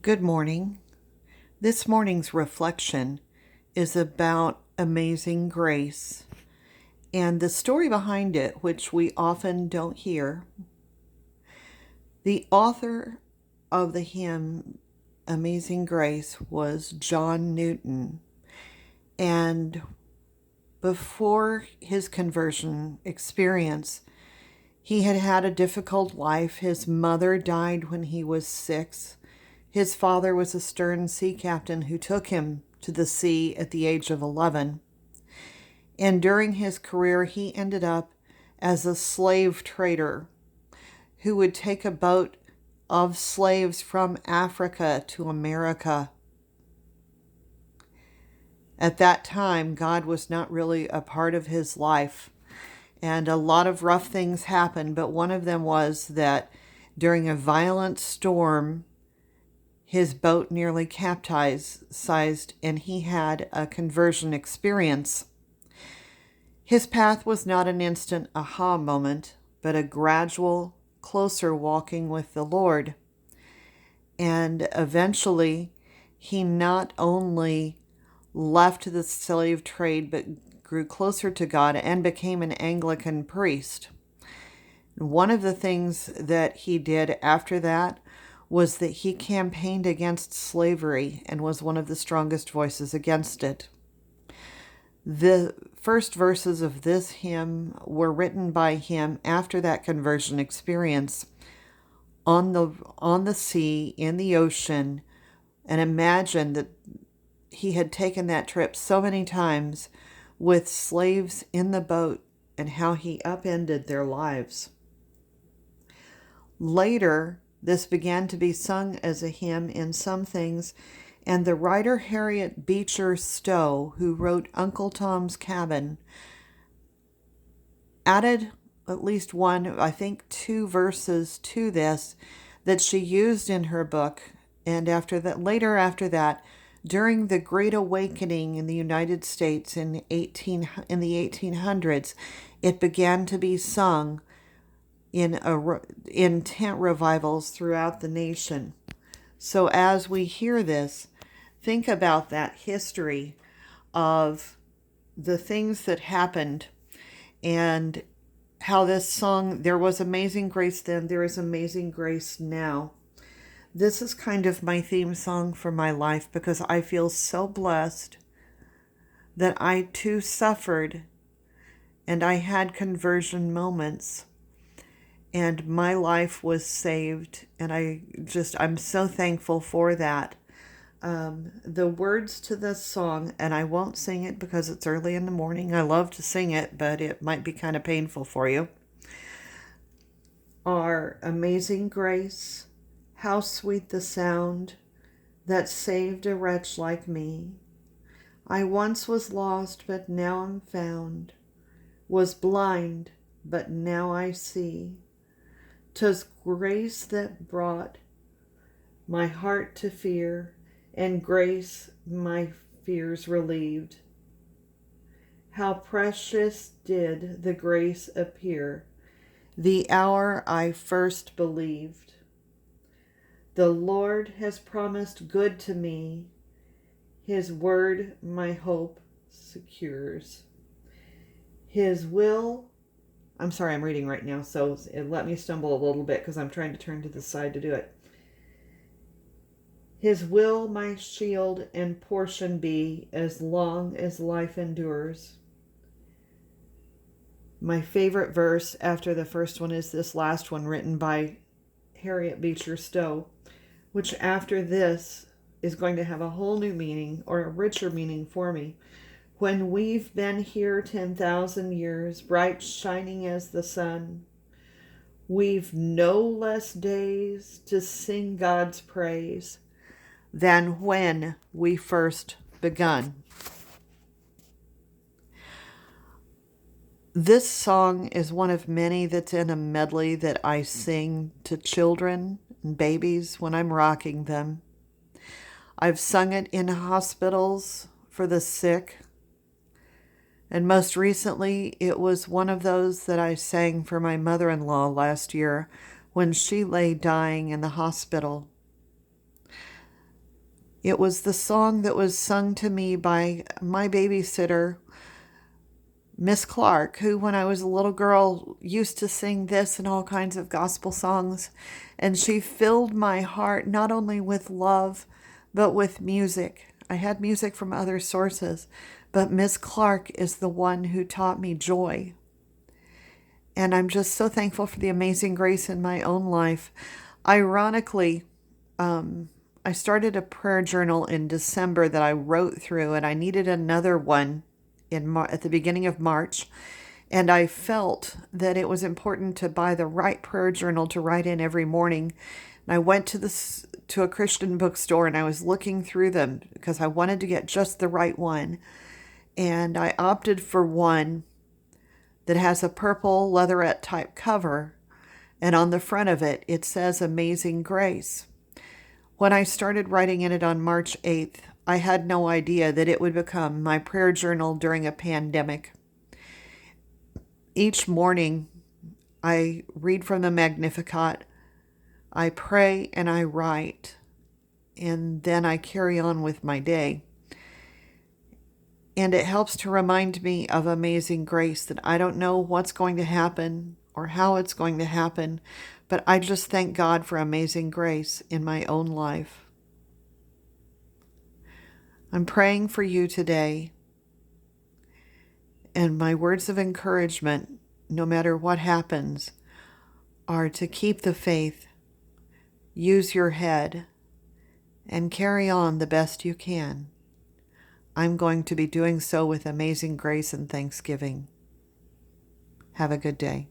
Good morning. This morning's reflection is about Amazing Grace and the story behind it, which we often don't hear. The author of the hymn Amazing Grace was John Newton, and before his conversion experience, he had had a difficult life. His mother died when he was 6. His father was a stern sea captain who took him to the sea at the age of 11. And during his career, he ended up as a slave trader who would take a boat of slaves from Africa to America. At that time, God was not really a part of his life, and a lot of rough things happened, but one of them was that during a violent storm, his boat nearly capsized, and he had a conversion experience. His path was not an instant aha moment, but a gradual, closer walking with the Lord. And eventually, he not only left the slave trade, but grew closer to God and became an Anglican priest. One of the things that he did after that was that he campaigned against slavery and was one of the strongest voices against it. The first verses of this hymn were written by him after that conversion experience on the sea, in the ocean, and imagine that he had taken that trip so many times with slaves in the boat and how he upended their lives. Later, this began to be sung as a hymn in some things, and the writer Harriet Beecher Stowe, who wrote Uncle Tom's Cabin, added at least one, I think 2 verses to this that she used in her book. And later after that, during the Great Awakening in the United States in the 1800s, it began to be sung in tent revivals throughout the nation. So as we hear this, think about that history of the things that happened and how this song, there was amazing grace then, there is amazing grace now. This is kind of my theme song for my life because I feel so blessed that I too suffered and I had conversion moments. And my life was saved, and I'm so thankful for that. The words to this song, and I won't sing it because it's early in the morning. I love to sing it, but it might be kind of painful for you. Are Amazing Grace, how sweet the sound that saved a wretch like me. I once was lost, but now am found, was blind, but now I see. 'Twas grace that brought my heart to fear, and grace my fears relieved. How precious did the grace appear the hour I first believed. The Lord has promised good to me, his word my hope secures. His will, I'm sorry, I'm reading right now, so it let me stumble a little bit because I'm trying to turn to the side to do it. His will my shield and portion be as long as life endures. My favorite verse after the first one is this last one written by Harriet Beecher Stowe, which after this is going to have a whole new meaning or a richer meaning for me. When we've been here 10,000 years, bright shining as the sun, we've no less days to sing God's praise than when we first begun. This song is one of many that's in a medley that I sing to children and babies when I'm rocking them. I've sung it in hospitals for the sick. And most recently, it was one of those that I sang for my mother-in-law last year when she lay dying in the hospital. It was the song that was sung to me by my babysitter, Miss Clark, who, when I was a little girl, used to sing this and all kinds of gospel songs. And she filled my heart not only with love, but with music. I had music from other sources, but Miss Clark is the one who taught me joy. And I'm just so thankful for the amazing grace in my own life. Ironically, I started a prayer journal in December that I wrote through, and I needed another one at the beginning of March, and I felt that it was important to buy the right prayer journal to write in every morning. And I went to a Christian bookstore, and I was looking through them because I wanted to get just the right one. And I opted for one that has a purple leatherette type cover, and on the front of it, it says Amazing Grace. When I started writing in it on March 8th, I had no idea that it would become my prayer journal during a pandemic. Each morning, I read from the Magnificat, I pray and I write, and then I carry on with my day. And it helps to remind me of amazing grace, that I don't know what's going to happen or how it's going to happen, but I just thank God for amazing grace in my own life. I'm praying for you today, and my words of encouragement, no matter what happens, are to keep the faith, use your head, and carry on the best you can. I'm going to be doing so with amazing grace and thanksgiving. Have a good day.